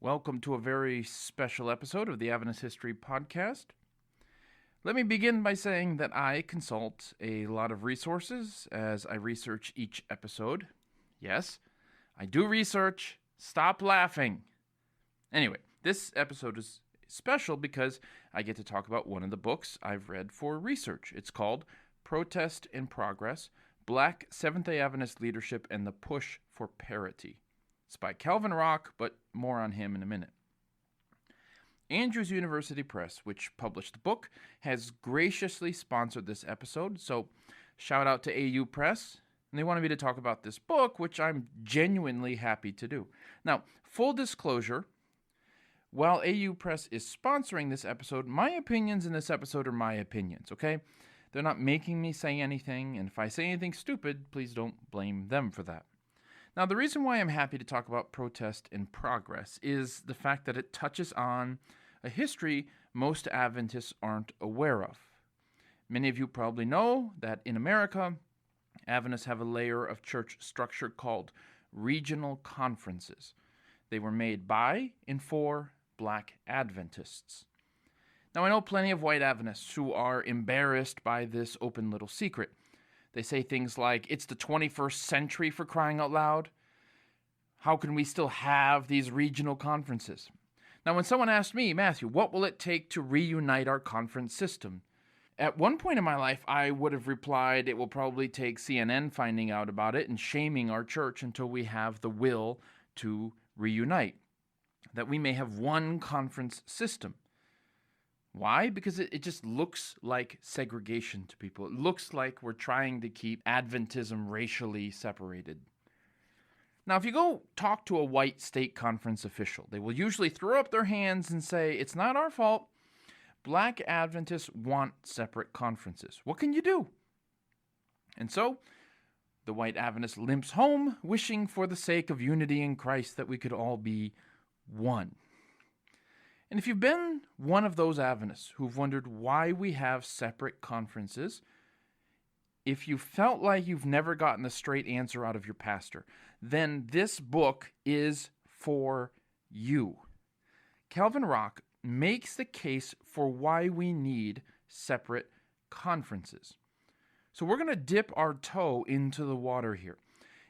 Welcome to a very special episode of the Adventist History Podcast. Let me begin by saying that I consult a lot of resources as I research each episode. Yes, I do research. Stop laughing. Anyway, this episode is special because I get to talk about one of the books I've read for research. It's called Protest in Progress, Black Seventh-day Adventist Leadership and the Push for Parity. It's by Calvin Rock, but more on him in a minute. Andrews University Press, which published the book, has graciously sponsored this episode, so shout out to AU Press. And they wanted me to talk about this book, which I'm genuinely happy to do. Now, full disclosure, while AU Press is sponsoring this episode, my opinions in this episode are my opinions, okay? They're not making me say anything, and if I say anything stupid, please don't blame them for that. Now, the reason why I'm happy to talk about Protest in Progress is the fact that it touches on a history most Adventists aren't aware of. Many of you probably know that in America, Adventists have a layer of church structure called regional conferences. They were made by and for Black Adventists. Now, I know plenty of white Adventists who are embarrassed by this open little secret. They say things like, it's the 21st century for crying out loud. How can we still have these regional conferences? Now, when someone asked me, Matthew, what will it take to reunite our conference system? At one point in my life, I would have replied, it will probably take CNN finding out about it and shaming our church until we have the will to reunite, that we may have one conference system. Why? Because it just looks like segregation to people. It looks like we're trying to keep Adventism racially separated. Now, if you go talk to a white state conference official, they will usually throw up their hands and say, it's not our fault. Black Adventists want separate conferences. What can you do? And so, the white Adventist limps home, wishing for the sake of unity in Christ that we could all be one. And if you've been one of those Adventists who've wondered why we have separate conferences, if you felt like you've never gotten a straight answer out of your pastor, then this book is for you. Calvin Rock makes the case for why we need separate conferences. So we're going to dip our toe into the water here.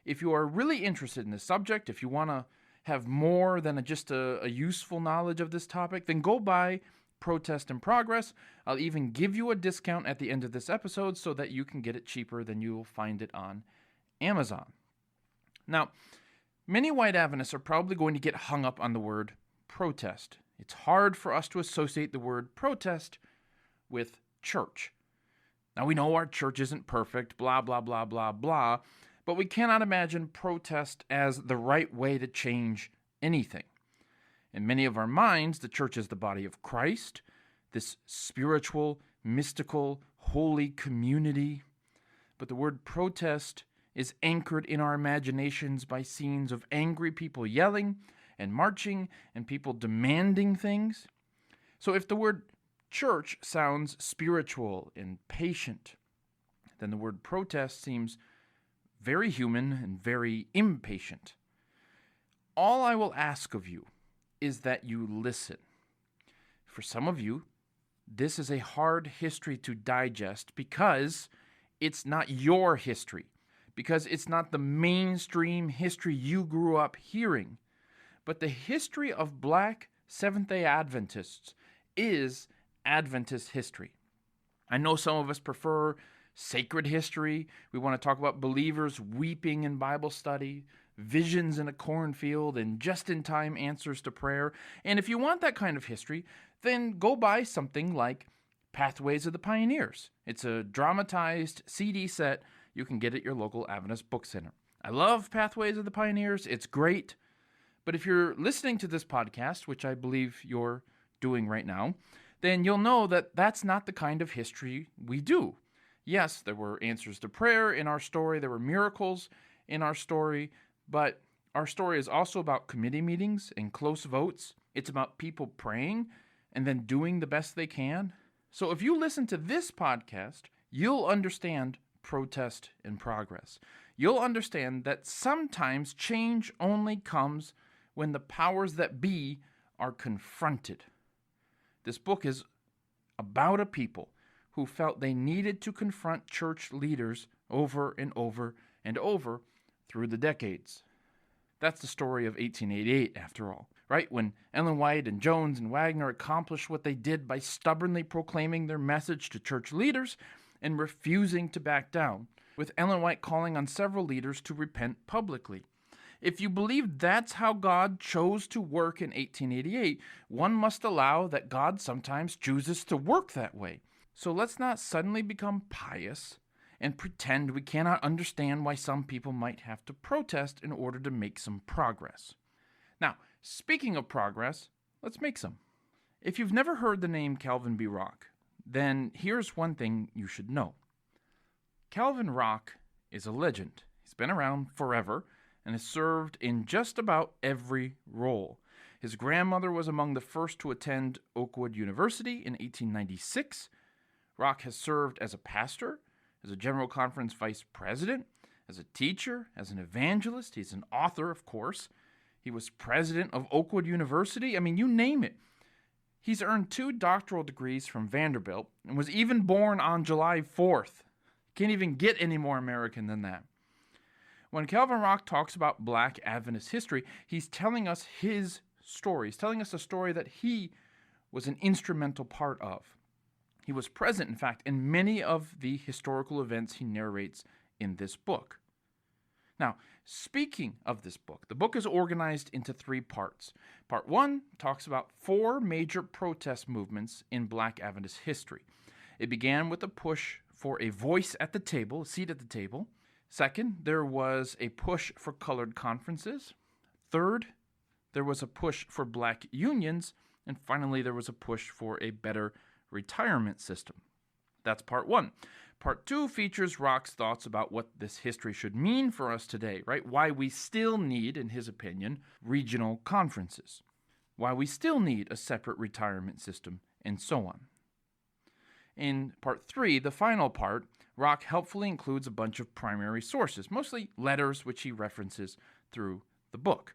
If you are really interested in this subject, if you want to have more than just a useful knowledge of this topic, then go buy Protest in Progress. I'll even give you a discount at the end of this episode so that you can get it cheaper than you will find it on Amazon. Now, many white Adventists are probably going to get hung up on the word protest. It's hard for us to associate the word protest with church. Now, we know our church isn't perfect, blah, blah, blah, blah, blah, but we cannot imagine protest as the right way to change anything. In many of our minds, the church is the body of Christ, this spiritual, mystical, holy community. But the word protest is anchored in our imaginations by scenes of angry people yelling and marching and people demanding things. So if the word church sounds spiritual and patient, then the word protest seems very human and very impatient. All I will ask of you is that you listen. For some of you, this is a hard history to digest because it's not your history, because it's not the mainstream history you grew up hearing. But the history of Black Seventh-day Adventists is Adventist history. I know some of us prefer sacred history. We want to talk about believers weeping in Bible study, visions in a cornfield, and just-in-time answers to prayer. And if you want that kind of history, then go buy something like Pathways of the Pioneers. It's a dramatized CD set you can get at your local Adventist book center. I love Pathways of the Pioneers. It's great. But if you're listening to this podcast, which I believe you're doing right now, then you'll know that that's not the kind of history we do. Yes, there were answers to prayer in our story. There were miracles in our story. But our story is also about committee meetings and close votes. It's about people praying and then doing the best they can. So if you listen to this podcast, you'll understand Protest in Progress. You'll understand that sometimes change only comes when the powers that be are confronted. This book is about a people who felt they needed to confront church leaders over and over and over through the decades. That's the story of 1888, after all, right? When Ellen White and Jones and Wagner accomplished what they did by stubbornly proclaiming their message to church leaders and refusing to back down, with Ellen White calling on several leaders to repent publicly. If you believe that's how God chose to work in 1888, one must allow that God sometimes chooses to work that way. So let's not suddenly become pious and pretend we cannot understand why some people might have to protest in order to make some progress. Now, speaking of progress, let's make some. If you've never heard the name Calvin B. Rock, then here's one thing you should know. Calvin Rock is a legend. He's been around forever and has served in just about every role. His grandmother was among the first to attend Oakwood University in 1896. Rock has served as a pastor, as a General Conference vice president, as a teacher, as an evangelist. He's an author, of course. He was president of Oakwood University. I mean, you name it. He's earned 2 doctoral degrees from Vanderbilt and was even born on July 4th. Can't even get any more American than that. When Calvin Rock talks about Black Adventist history, he's telling us his story. He's telling us a story that he was an instrumental part of. He was present, in fact, in many of the historical events he narrates in this book. Now, speaking of this book, the book is organized into 3 parts. Part 1 talks about 4 major protest movements in Black Adventist history. It began with a push for a voice at the table, a seat at the table. Second, there was a push for colored conferences. Third, there was a push for black unions. And finally, there was a push for a better retirement system. That's part 1. Part 2 features Rock's thoughts about what this history should mean for us today, right? Why we still need, in his opinion, regional conferences. Why we still need a separate retirement system, and so on. In part 3, the final part, Rock helpfully includes a bunch of primary sources, mostly letters which he references through the book.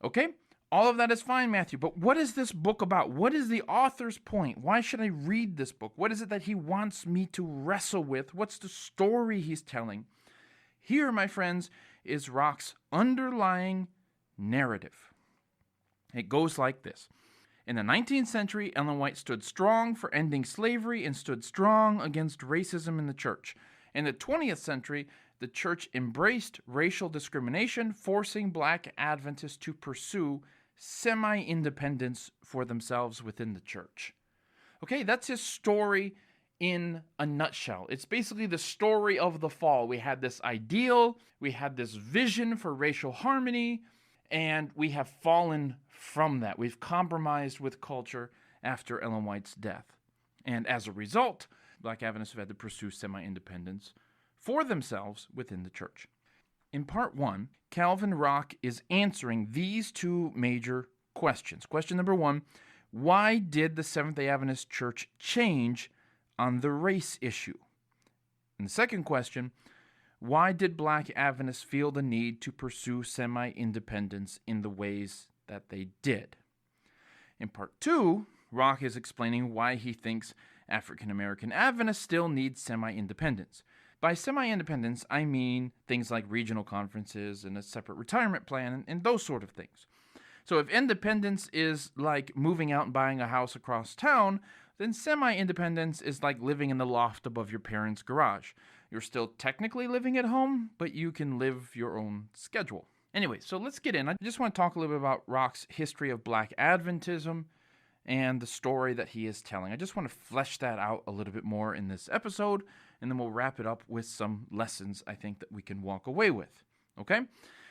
Okay? All of that is fine, Matthew, but what is this book about? What is the author's point? Why should I read this book? What is it that he wants me to wrestle with? What's the story he's telling? Here, my friends, is Rock's underlying narrative. It goes like this. In the 19th century, Ellen White stood strong for ending slavery and stood strong against racism in the church. In the 20th century, the church embraced racial discrimination, forcing Black Adventists to pursue semi-independence for themselves within the church. Okay, that's his story in a nutshell. It's basically the story of the fall. We had this ideal, we had this vision for racial harmony, and we have fallen from that. We've compromised with culture after Ellen White's death. And as a result, Black Adventists have had to pursue semi-independence for themselves within the church. In part 1, Calvin Rock is answering these 2 major questions. Question number 1, why did the Seventh-day Adventist Church change on the race issue? And the second question, why did Black Adventists feel the need to pursue semi-independence in the ways that they did? In part 2, Rock is explaining why he thinks African American Adventists still need semi-independence. By semi-independence, I mean things like regional conferences and a separate retirement plan and those sort of things. So if independence is like moving out and buying a house across town, then semi-independence is like living in the loft above your parents' garage. You're still technically living at home, but you can live your own schedule. Anyway, so let's get in. I just want to talk a little bit about Rock's history of Black Adventism and the story that he is telling. I just want to flesh that out a little bit more in this episode, and then we'll wrap it up with some lessons I think that we can walk away with. Okay?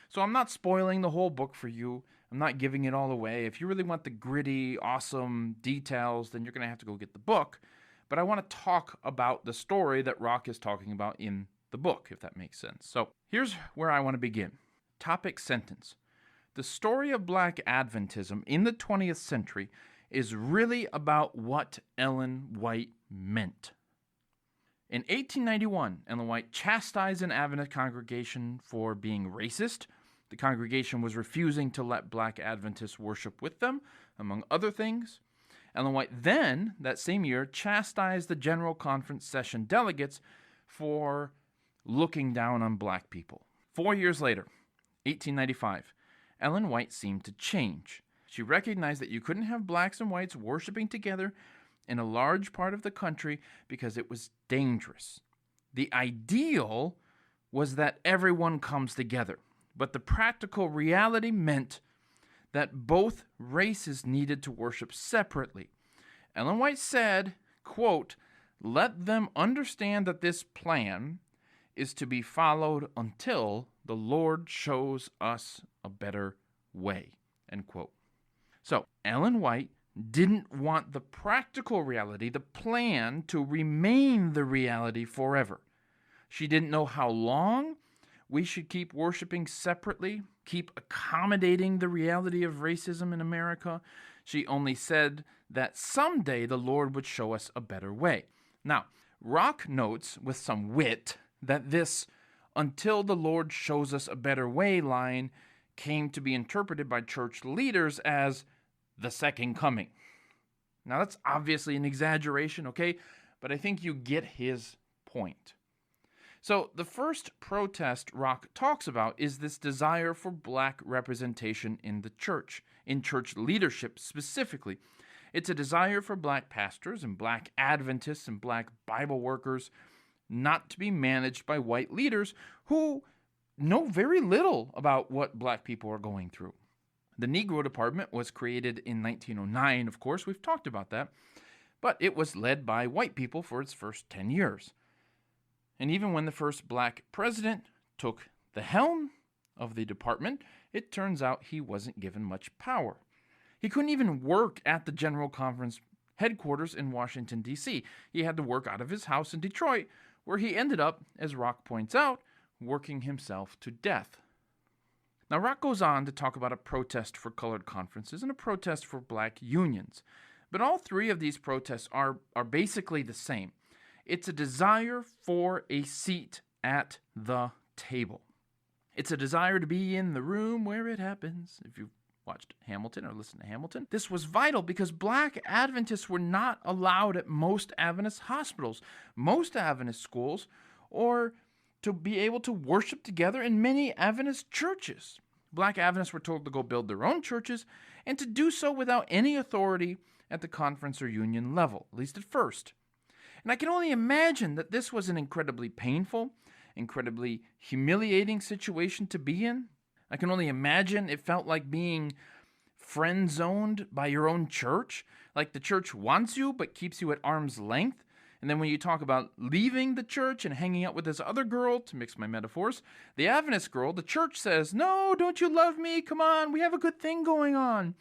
So I'm not spoiling the whole book for you. I'm not giving it all away. If you really want the gritty, awesome details, then you're going to have to go get the book. But I want to talk about the story that Rock is talking about in the book, if that makes sense. So here's where I want to begin. Topic sentence. The story of Black Adventism in the 20th century is really about what Ellen White meant. In 1891, Ellen White chastised an Adventist congregation for being racist, The congregation was refusing to let black Adventists worship with them, among other things. Ellen White then, that same year, chastised the General Conference session delegates for looking down on black people. 4 years later, 1895, Ellen White seemed to change. She recognized that you couldn't have blacks and whites worshiping together in a large part of the country because it was dangerous. The ideal was that everyone comes together, but the practical reality meant that both races needed to worship separately. Ellen White said, quote, "Let them understand that this plan is to be followed until the Lord shows us a better way," end quote. So, Ellen White didn't want the practical reality, the plan, to remain the reality forever. She didn't know how long we should keep worshiping separately, keep accommodating the reality of racism in America. She only said that someday the Lord would show us a better way. Now, Rock notes with some wit that this "until the Lord shows us a better way" line came to be interpreted by church leaders as the second coming. Now, that's obviously an exaggeration, okay? But I think you get his point. So, the first protest Rock talks about is this desire for black representation in the church, in church leadership specifically. It's a desire for black pastors and black Adventists and black Bible workers not to be managed by white leaders who know very little about what black people are going through. The Negro Department was created in 1909, of course, we've talked about that, but it was led by white people for its first 10 years. And even when the first black president took the helm of the department, it turns out he wasn't given much power. He couldn't even work at the General Conference headquarters in Washington, D.C. He had to work out of his house in Detroit, where he ended up, as Rock points out, working himself to death. Now, Rock goes on to talk about a protest for colored conferences and a protest for black unions. But all three of these protests are basically the same. It's a desire for a seat at the table. It's a desire to be in the room where it happens. If you've watched Hamilton or listened to Hamilton, this was vital because black Adventists were not allowed at most Adventist hospitals, most Adventist schools, or to be able to worship together in many Adventist churches. Black Adventists were told to go build their own churches and to do so without any authority at the conference or union level, at least at first. And I can only imagine that this was an incredibly painful, incredibly humiliating situation to be in. I can only imagine it felt like being friend-zoned by your own church, like the church wants you but keeps you at arm's length. And then when you talk about leaving the church and hanging out with this other girl, to mix my metaphors, the Adventist girl, the church says, "No, don't you love me? Come on, we have a good thing going on."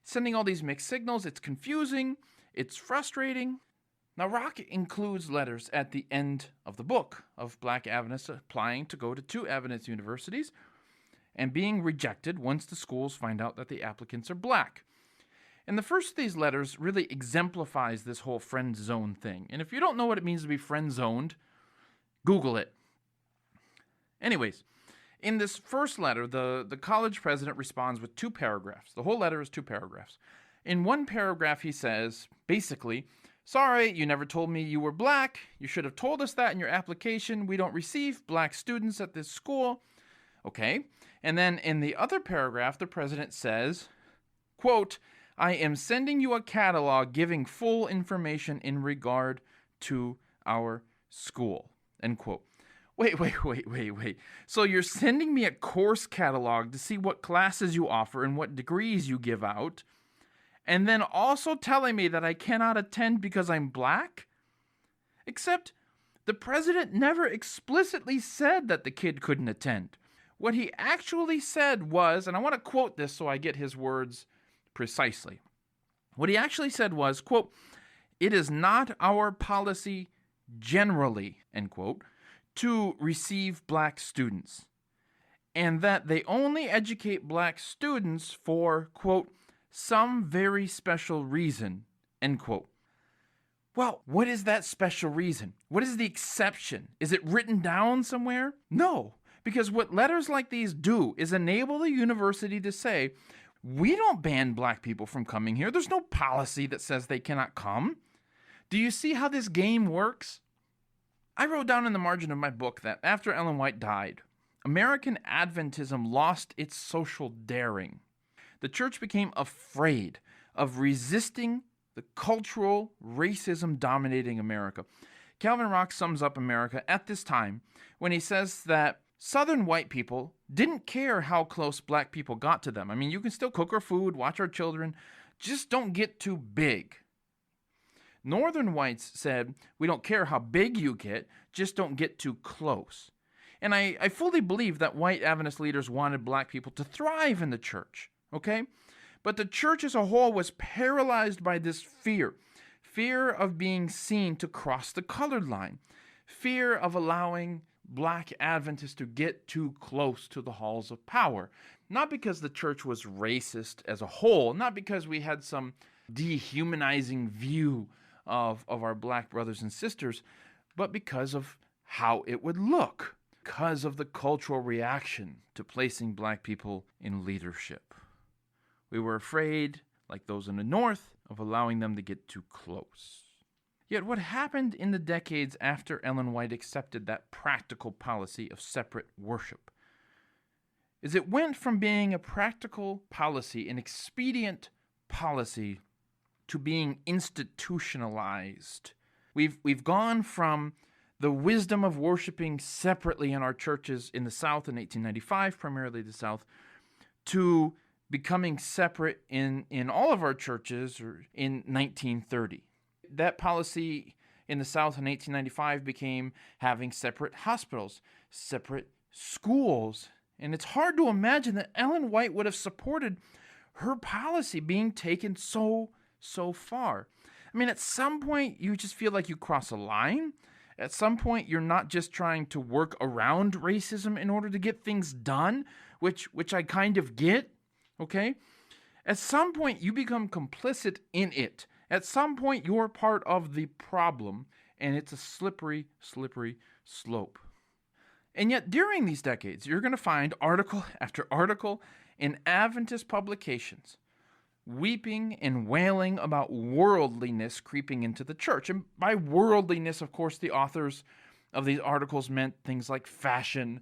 Sending all these mixed signals, it's confusing, it's frustrating. Now, Rock includes letters at the end of the book of black Adventists applying to go to 2 Adventist universities and being rejected once the schools find out that the applicants are black. And the first of these letters really exemplifies this whole friend zone thing. And if you don't know what it means to be friend zoned, Google it. Anyways, in this first letter, the college president responds with 2 paragraphs. The whole letter is 2 paragraphs. In one paragraph, he says, basically, "Sorry, you never told me you were black. You should have told us that in your application. We don't receive black students at this school." Okay. And then in the other paragraph, the president says, quote, "I am sending you a catalog giving full information in regard to our school," end quote. Wait. So you're sending me a course catalog to see what classes you offer and what degrees you give out, and then also telling me that I cannot attend because I'm black? Except the president never explicitly said that the kid couldn't attend. What he actually said was, and I want to quote this so I get his words precisely. What he actually said was, quote, "It is not our policy generally," end quote, "to receive black students, and that they only educate black students for, quote, some very special reason," end quote. Well, what is that special reason? What is the exception? Is it written down somewhere? No, Because what letters like these do is enable the university to say, we don't ban black people from coming here. There's no policy that says they cannot come. Do you see how this game works? I wrote down in the margin of my book that after Ellen White died, American Adventism lost its social daring. The church became afraid of resisting the cultural racism dominating America. Calvin Rock sums up America at this time when he says that Southern white people didn't care how close black people got to them. I mean, you can still cook our food, watch our children, just don't get too big. Northern whites said, we don't care how big you get, just don't get too close. And I fully believe that white Adventist leaders wanted black people to thrive in the church, okay? But the church as a whole was paralyzed by this fear of being seen to cross the colored line, fear of allowing black Adventists to get too close to the halls of power. Not because the church was racist as a whole, not because we had some dehumanizing view of our black brothers and sisters, but because of how it would look, because of the cultural reaction to placing black people in leadership. We were afraid, like those in the North, of allowing them to get too close. Yet what happened in the decades after Ellen White accepted that practical policy of separate worship is it went from being a practical policy, an expedient policy, to being institutionalized. We've gone from the wisdom of worshiping separately in our churches in the South in 1895, primarily the South, to becoming separate in all of our churches in 1930. That policy in the South in 1895 became having separate hospitals, separate schools. And it's hard to imagine that Ellen White would have supported her policy being taken so far. I mean, at some point, you just feel like you cross a line. At some point, you're not just trying to work around racism in order to get things done, which I kind of get, okay? At some point, you become complicit in it. At some point, you're part of the problem, and it's a slippery slope. And yet, during these decades, you're going to find article after article in Adventist publications weeping and wailing about worldliness creeping into the church. And by worldliness, of course, the authors of these articles meant things like fashion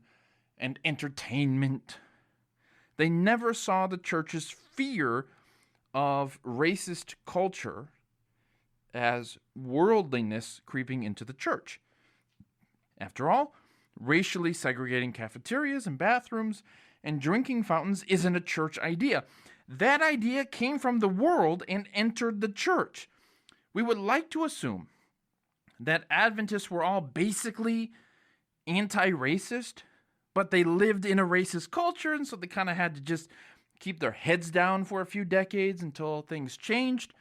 and entertainment. They never saw the church's fear of racist culture as worldliness creeping into the church. After all, racially segregating cafeterias and bathrooms and drinking fountains isn't a church idea. That idea came from the world and entered the church. We would like to assume that Adventists were all basically anti-racist, but they lived in a racist culture, and so they kind of had to just keep their heads down for a few decades until things changed.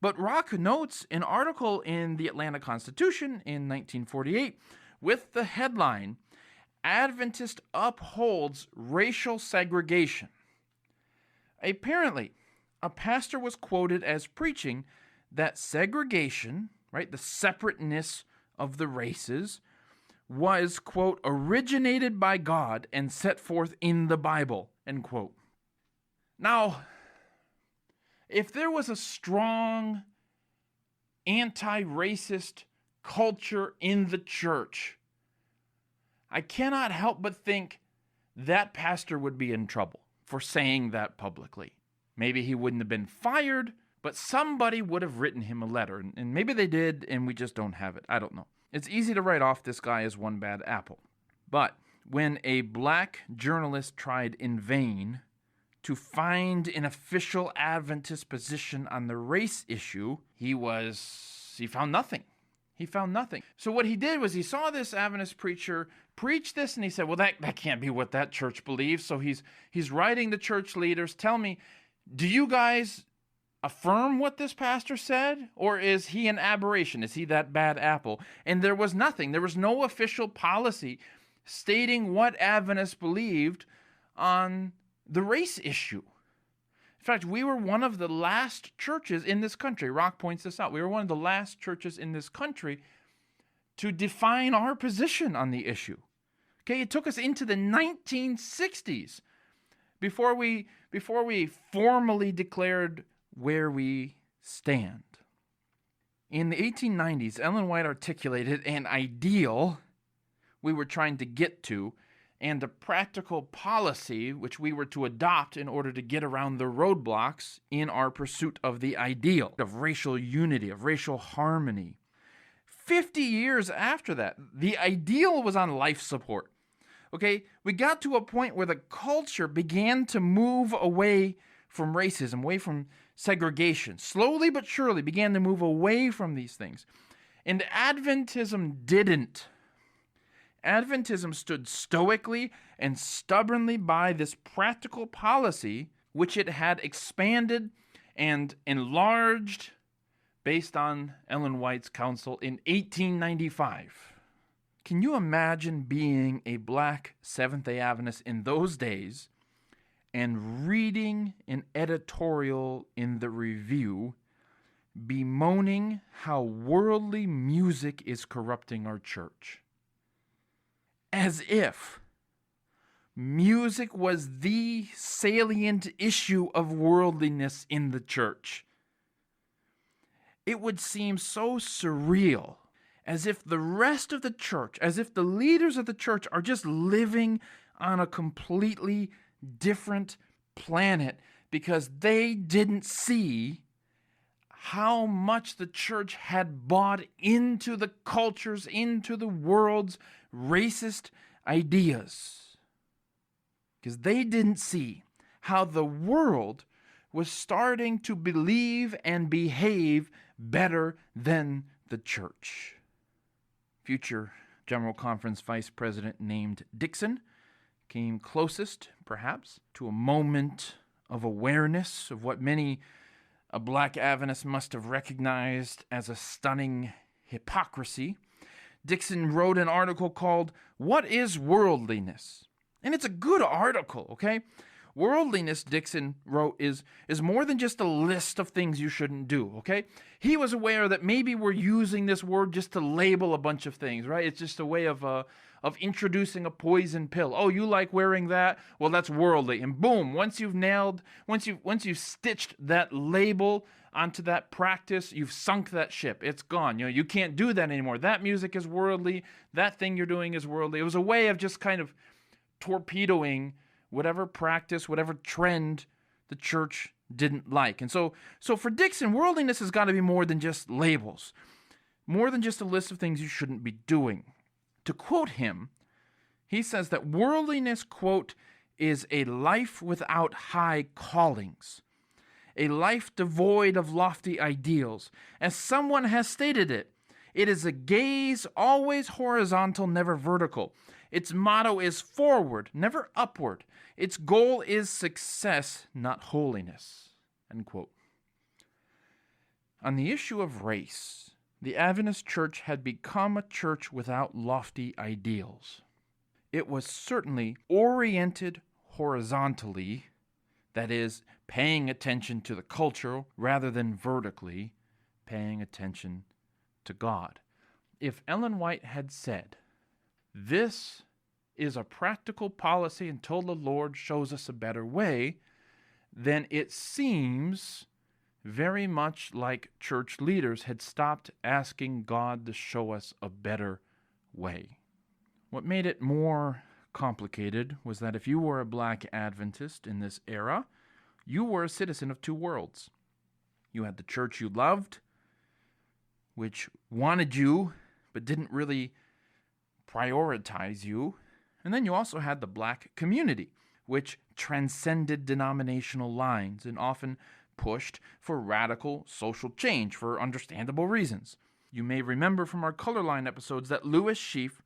But Rock notes an article in the Atlanta Constitution in 1948 with the headline, Adventist Upholds Racial Segregation. Apparently, a pastor was quoted as preaching that segregation, right, the separateness of the races, was, quote, originated by God and set forth in the Bible, end quote. Now, if there was a strong anti-racist culture in the church, I cannot help but think that pastor would be in trouble for saying that publicly. Maybe he wouldn't have been fired, but somebody would have written him a letter, and maybe they did, and we just don't have it. I don't know. It's easy to write off this guy as one bad apple. But when a black journalist tried in vain to find an official Adventist position on the race issue, he found nothing. He found nothing. So what he did was he saw this Adventist preacher preach this, and he said, well, that can't be what that church believes. So he's writing the church leaders, tell me, do you guys affirm what this pastor said? Or is he an aberration? Is he that bad apple? And there was nothing. There was no official policy stating what Adventists believed on the race issue. In fact, we were one of the last churches in this country. Rock points this out. We were one of the last churches in this country to define our position on the issue. Okay, it took us into the 1960s before we formally declared where we stand. In the 1890s, Ellen White articulated an ideal we were trying to get to and a practical policy which we were to adopt in order to get around the roadblocks in our pursuit of the ideal of racial unity, of racial harmony. 50 years after that, the ideal was on life support. Okay, we got to a point where the culture began to move away from racism, away from segregation. Slowly but surely began to move away from these things. And Adventism didn't. Adventism stood stoically and stubbornly by this practical policy, which it had expanded and enlarged based on Ellen White's counsel in 1895. Can you imagine being a black Seventh-day Adventist in those days and reading an editorial in the Review bemoaning how worldly music is corrupting our church? As if music was the salient issue of worldliness in the church. It would seem so surreal, as if the rest of the church, as if the leaders of the church are just living on a completely different planet because they didn't see how much the church had bought into the cultures, into the world's racist ideas. Because they didn't see how the world was starting to believe and behave better than the church. Future General Conference Vice President named Dixon came closest, perhaps, to a moment of awareness of what many a black Adventist must have recognized as a stunning hypocrisy. Dixon wrote an article called, "What is Worldliness?" And it's a good article, okay? Worldliness, Dixon wrote, is more than just a list of things you shouldn't do, okay? He was aware that maybe we're using this word just to label a bunch of things, right? It's just a way of introducing a poison pill. Oh, you like wearing that? Well, that's worldly. And boom, once you've stitched that label onto that practice, you've sunk that ship. It's gone. You can't do that anymore. That music is worldly. That thing you're doing is worldly. It was a way of just kind of torpedoing whatever practice, whatever trend the church didn't like. And so for Dixon, worldliness has got to be more than just labels, more than just a list of things you shouldn't be doing. To quote him, he says that worldliness, quote, is a life without high callings, a life devoid of lofty ideals. As someone has stated it, it is a gaze always horizontal, never vertical. Its motto is forward, never upward. Its goal is success, not holiness. End quote. On the issue of race, the Adventist Church had become a church without lofty ideals. It was certainly oriented horizontally, that is, paying attention to the culture rather than vertically paying attention to God. If Ellen White had said, "This is a practical policy until the Lord shows us a better way," then it seems very much like church leaders had stopped asking God to show us a better way. What made it more complicated was that if you were a black Adventist in this era, you were a citizen of two worlds. You had the church you loved, which wanted you but didn't really prioritize you. And then you also had the black community, which transcended denominational lines and often pushed for radical social change for understandable reasons. You may remember from our color line episodes that Lewis Sheaf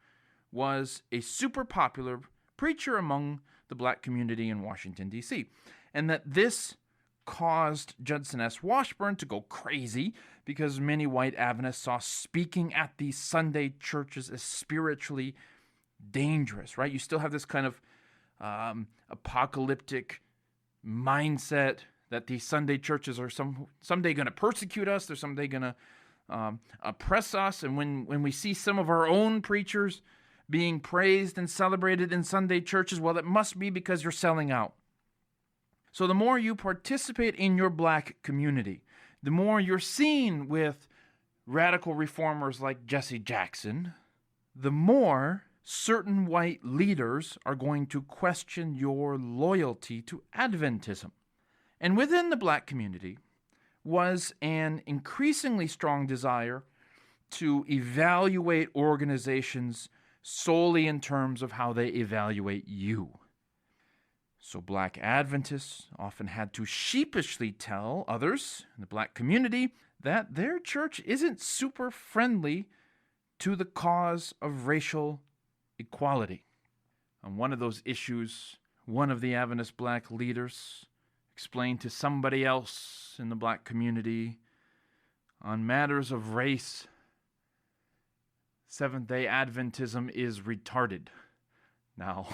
was a super popular preacher among the black community in Washington, D.C., and that this caused Judson S. Washburn to go crazy because many white Adventists saw speaking at these Sunday churches as spiritually dangerous, right? You still have this kind of apocalyptic mindset that these Sunday churches are someday going to persecute us. They're someday going to oppress us. And when we see some of our own preachers being praised and celebrated in Sunday churches? Well, it must be because you're selling out. So the more you participate in your black community, the more you're seen with radical reformers like Jesse Jackson, the more certain white leaders are going to question your loyalty to Adventism. And within the black community was an increasingly strong desire to evaluate organizations solely in terms of how they evaluate you. So black Adventists often had to sheepishly tell others in the black community that their church isn't super friendly to the cause of racial equality. On one of those issues, one of the Adventist black leaders explained to somebody else in the black community, on matters of race, Seventh-day Adventism is retarded. Now,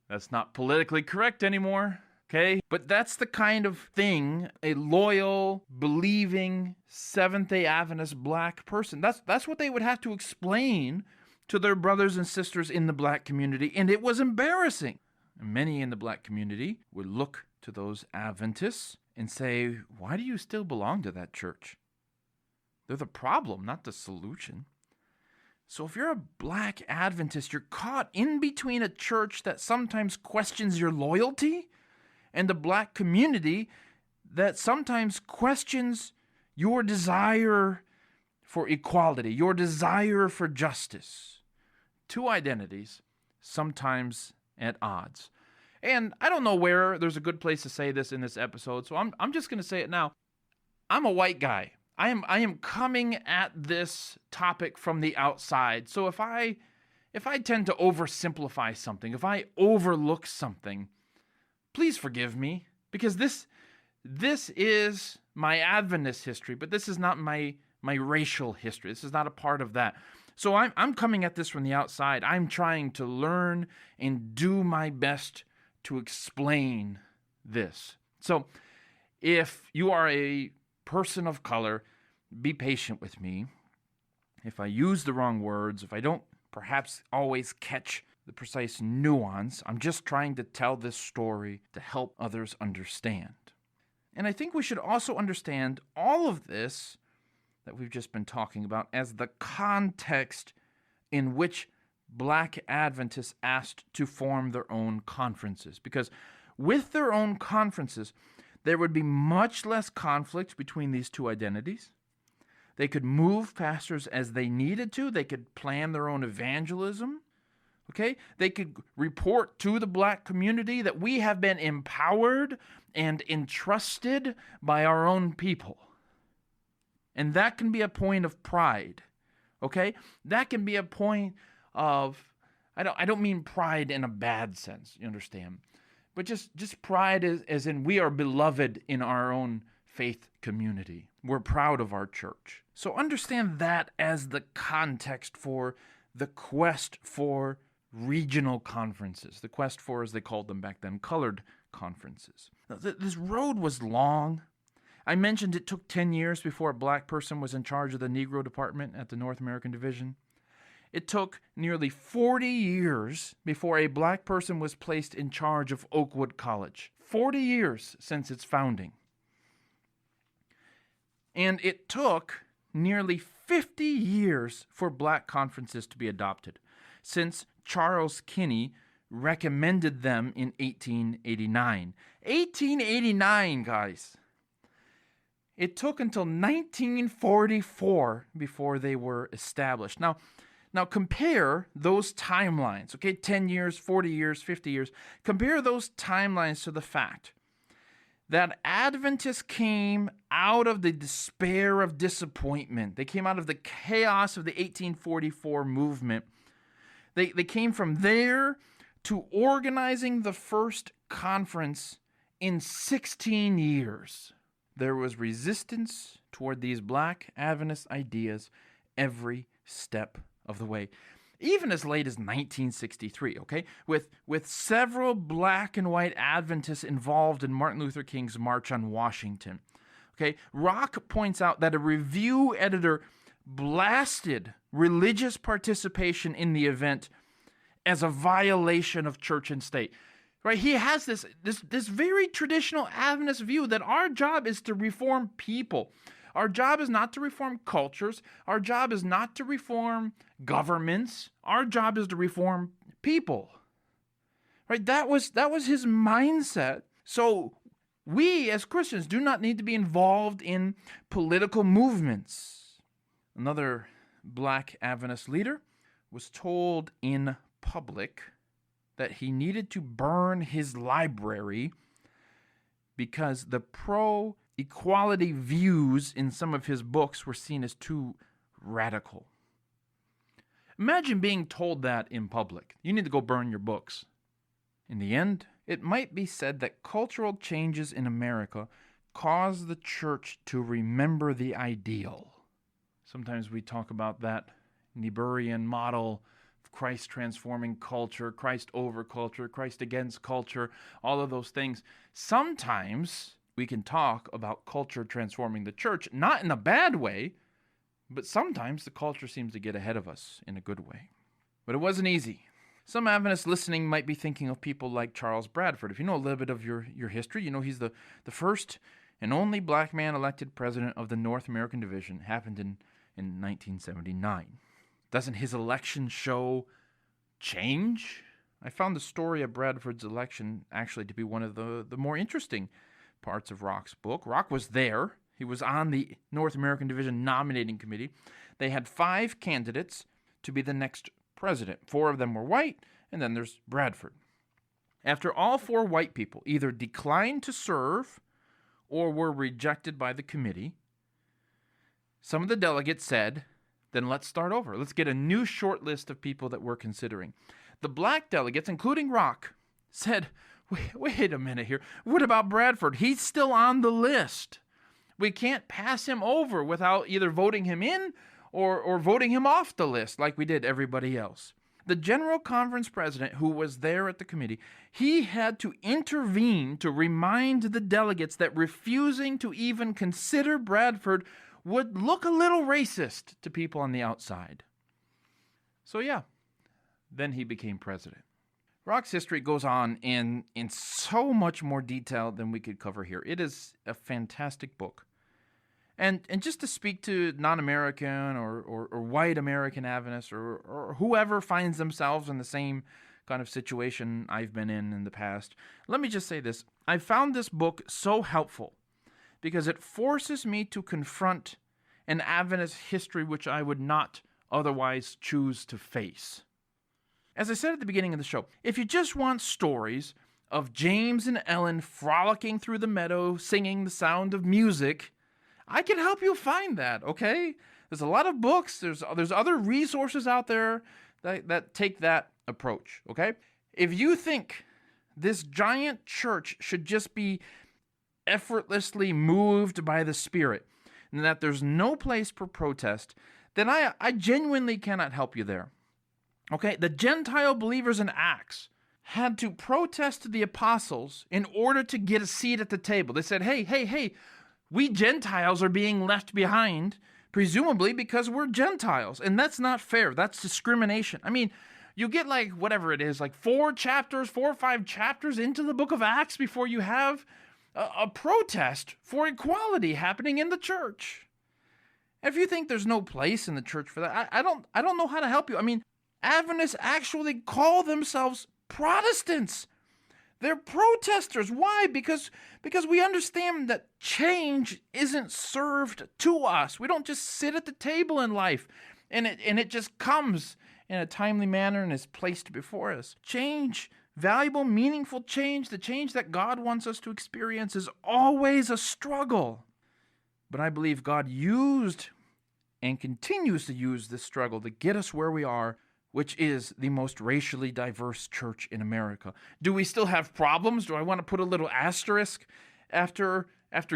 that's not politically correct anymore, okay? But that's the kind of thing a loyal, believing Seventh-day Adventist black person, that's what they would have to explain to their brothers and sisters in the black community, and it was embarrassing. And many in the black community would look to those Adventists and say, why do you still belong to that church? They're the problem, not the solution. So if you're a black Adventist, you're caught in between a church that sometimes questions your loyalty and the black community that sometimes questions your desire for equality, your desire for justice. Two identities, sometimes at odds. And I don't know where there's a good place to say this in this episode, so I'm just going to say it now. I'm a white guy. I am coming at this topic from the outside. So if I tend to oversimplify something, if I overlook something, please forgive me, because this is my Adventist history, but this is not my racial history. This is not a part of that. So I'm coming at this from the outside. I'm trying to learn and do my best to explain this. So if you are a person of color, be patient with me. If I use the wrong words, if I don't perhaps always catch the precise nuance, I'm just trying to tell this story to help others understand. And I think we should also understand all of this that we've just been talking about as the context in which black Adventists asked to form their own conferences. Because with their own conferences, there would be much less conflict between these two identities. They could move pastors as they needed to. They could plan their own evangelism. Okay? They could report to the black community that we have been empowered and entrusted by our own people. And that can be a point of pride. Okay? That can be a point of, I don't mean pride in a bad sense, you understand? But just pride as in we are beloved in our own faith community. We're proud of our church. So understand that as the context for the quest for regional conferences. The quest for, as they called them back then, colored conferences. Now, this road was long. I mentioned it took 10 years before a black person was in charge of the Negro department at the North American Division. It took nearly 40 years before a black person was placed in charge of Oakwood College. 40 years since its founding. And it took nearly 50 years for black conferences to be adopted, since Charles Kinney recommended them in 1889. 1889, guys! It took until 1944 before they were established. Now compare those timelines, okay? 10 years, 40 years, 50 years. Compare those timelines to the fact that Adventists came out of the despair of disappointment. They came out of the chaos of the 1844 movement. They came from there to organizing the first conference in 16 years. There was resistance toward these black Adventist ideas every step of the way, even as late as 1963, okay, with several black and white Adventists involved in Martin Luther King's March on Washington. Okay, Rock points out that a review editor blasted religious participation in the event as a violation of church and state. Right? He has this very traditional Adventist view that our job is to reform people. Our job is not to reform cultures. Our job is not to reform governments. Our job is to reform people. Right? That was his mindset. So we as Christians do not need to be involved in political movements. Another black Adventist leader was told in public that he needed to burn his library because the pro-equality views in some of his books were seen as too radical. Imagine being told that in public. You need to go burn your books. In the end, it might be said that cultural changes in America cause the church to remember the ideal. Sometimes we talk about that Niebuhrian model of Christ transforming culture, Christ over culture, Christ against culture, all of those things. Sometimes we can talk about culture transforming the church, not in a bad way, but sometimes the culture seems to get ahead of us in a good way. But it wasn't easy. Some Adventists listening might be thinking of people like Charles Bradford. If you know a little bit of your history, you know he's the first and only black man elected president of the North American Division. It happened in 1979. Doesn't his election show change? I found the story of Bradford's election actually to be one of the more interesting parts of Rock's book. Rock was there. He was on the North American Division nominating committee. They had 5 candidates to be the next president. 4 of them were white, and then there's Bradford. After all 4 white people either declined to serve or were rejected by the committee, some of the delegates said, then let's start over. Let's get a new short list of people that we're considering. The black delegates, including Rock, said, wait a minute here. What about Bradford? He's still on the list. We can't pass him over without either voting him in or voting him off the list like we did everybody else. The General Conference president, who was there at the committee, he had to intervene to remind the delegates that refusing to even consider Bradford would look a little racist to people on the outside. So yeah, then he became president. Rock's history goes on in so much more detail than we could cover here. It is a fantastic book. And just to speak to non-American or white American Adventists or whoever finds themselves in the same kind of situation I've been in the past, let me just say this. I found this book so helpful because it forces me to confront an Adventist history which I would not otherwise choose to face. As I said at the beginning of the show, if you just want stories of James and Ellen frolicking through the meadow, singing the sound of music, I can help you find that, okay? There's a lot of books, there's other resources out there that take that approach, okay? If you think this giant church should just be effortlessly moved by the Spirit, and that there's no place for protest, then I genuinely cannot help you there. Okay, the Gentile believers in Acts had to protest the apostles in order to get a seat at the table. They said, hey, we Gentiles are being left behind, presumably because we're Gentiles, and that's not fair. That's discrimination. I mean, you get like whatever it is, like 4 or 5 chapters into the book of Acts before you have a protest for equality happening in the church. If you think there's no place in the church for that, I don't know how to help you. I mean, Adventists actually call themselves Protestants. They're protesters. Why? Because we understand that change isn't served to us. We don't just sit at the table in life and it just comes in a timely manner and is placed before us. Change, valuable, meaningful change, the change that God wants us to experience is always a struggle. But I believe God used and continues to use this struggle to get us where we are, which is the most racially diverse church in America. Do we still have problems? Do I want to put a little asterisk after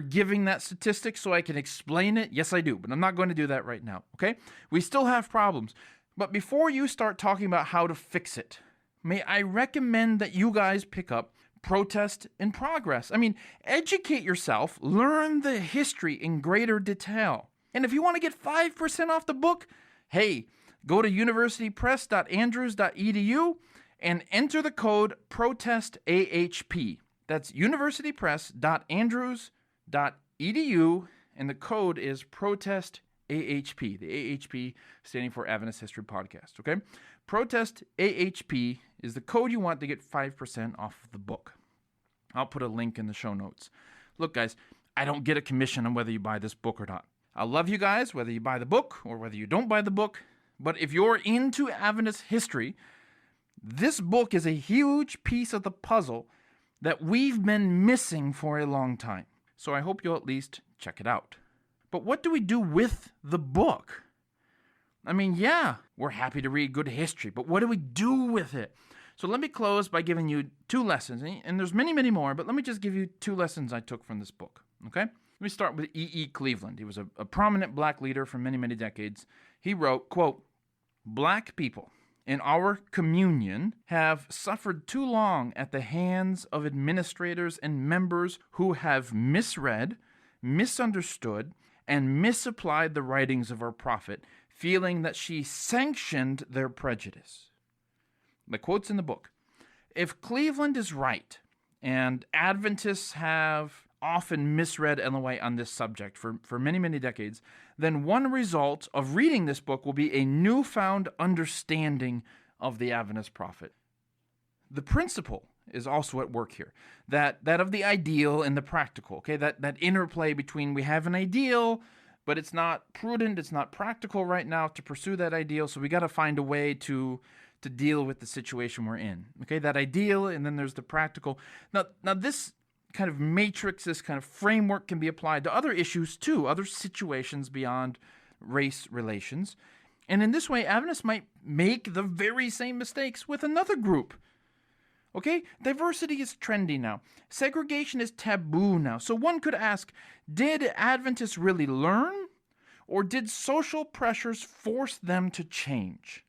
giving that statistic so I can explain it? Yes, I do, but I'm not going to do that right now, okay? We still have problems. But before you start talking about how to fix it, may I recommend that you guys pick up Protest in Progress. I mean, educate yourself, learn the history in greater detail. And if you want to get 5% off the book, hey, go to universitypress.andrews.edu and enter the code PROTESTAHP. That's universitypress.andrews.edu, and the code is PROTESTAHP. The AHP standing for Adventist History Podcast, okay? PROTESTAHP is the code you want to get 5% off of the book. I'll put a link in the show notes. Look, guys, I don't get a commission on whether you buy this book or not. I love you guys, whether you buy the book or whether you don't buy the book. But if you're into Adventist history, this book is a huge piece of the puzzle that we've been missing for a long time. So I hope you'll at least check it out. But what do we do with the book? I mean, yeah, we're happy to read good history, but what do we do with it? So let me close by giving you 2 lessons, and there's many, many more, but let me just give you 2 lessons I took from this book, okay? Let me start with E.E. Cleveland. He was a prominent black leader for many, many decades. He wrote, quote, "Black people in our communion have suffered too long at the hands of administrators and members who have misread, misunderstood, and misapplied the writings of our prophet, feeling that she sanctioned their prejudice." The quote's in the book. If Cleveland is right, and Adventists have often misread Ellen White on this subject for many, many decades, then one result of reading this book will be a newfound understanding of the Adventist prophet. The principle is also at work here, that of the ideal and the practical, okay? That interplay between we have an ideal, but it's not prudent, it's not practical right now to pursue that ideal, so we got to find a way to deal with the situation we're in, okay? That ideal, and then there's the practical. Now this kind of matrix, this kind of framework can be applied to other issues too, other situations beyond race relations. And in this way, Adventists might make the very same mistakes with another group. Okay? Diversity is trendy now. Segregation is taboo now. So one could ask, did Adventists really learn? Or did social pressures force them to change?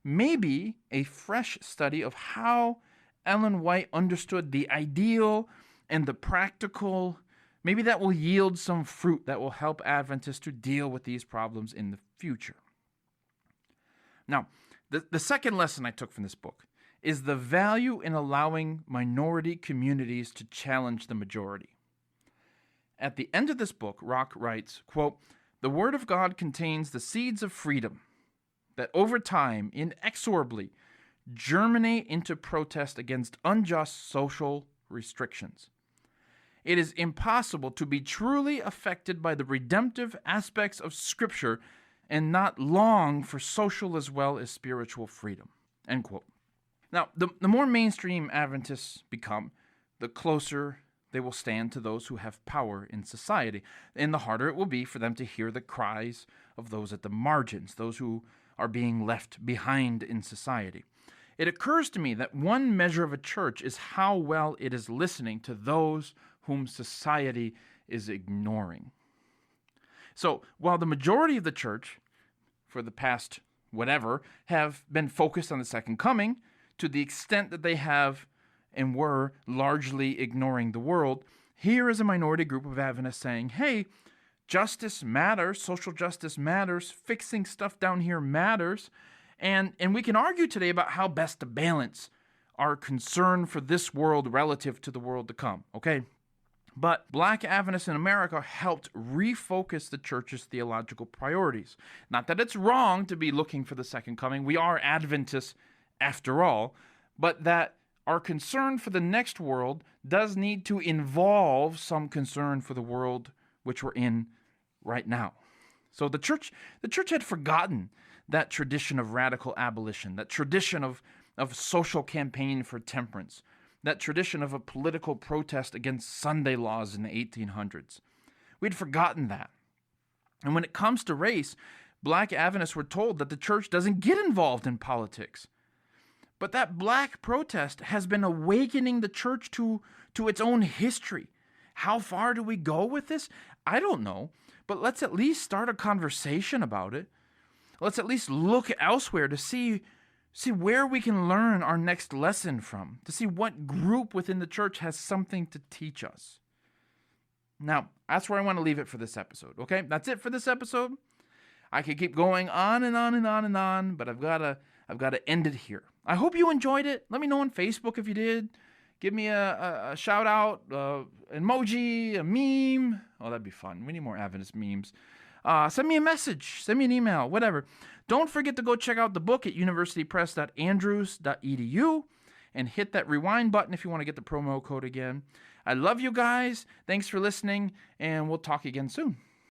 Maybe a fresh study of how Ellen White understood the ideal and the practical, maybe that will yield some fruit that will help Adventists to deal with these problems in the future. Now, the second lesson I took from this book is the value in allowing minority communities to challenge the majority. At the end of this book, Rock writes, quote, "The Word of God contains the seeds of freedom that over time inexorably germinate into protest against unjust social restrictions. It is impossible to be truly affected by the redemptive aspects of Scripture and not long for social as well as spiritual freedom." End quote. Now, the more mainstream Adventists become, the closer they will stand to those who have power in society, and the harder it will be for them to hear the cries of those at the margins, those who are being left behind in society. It occurs to me that one measure of a church is how well it is listening to those whom society is ignoring. So, while the majority of the church, for the past whatever, have been focused on the second coming, to the extent that they have and were largely ignoring the world, here is a minority group of Adventists saying, hey, justice matters, social justice matters, fixing stuff down here matters, and we can argue today about how best to balance our concern for this world relative to the world to come, okay? But Black Adventists in America helped refocus the church's theological priorities. Not that it's wrong to be looking for the second coming. We are Adventists after all, but that our concern for the next world does need to involve some concern for the world which we're in right now. So the church had forgotten that tradition of radical abolition, that tradition of social campaign for temperance, that tradition of a political protest against Sunday laws in the 1800s. We'd forgotten that. And when it comes to race, Black Adventists were told that the church doesn't get involved in politics. But that black protest has been awakening the church to its own history. How far do we go with this? I don't know, but let's at least start a conversation about it. Let's at least look elsewhere to see where we can learn our next lesson from, to see what group within the church has something to teach us. Now, that's where I want to leave it for this episode, okay? That's it for this episode. I could keep going on and on and on and on, but I've got I've got to end it here. I hope you enjoyed it. Let me know on Facebook if you did. Give me a shout out, emoji, a meme. Oh, that'd be fun. We need more Adventist memes. Send me a message. Send me an email. Whatever. Don't forget to go check out the book at universitypress.andrews.edu and hit that rewind button if you want to get the promo code again. I love you guys. Thanks for listening, and we'll talk again soon.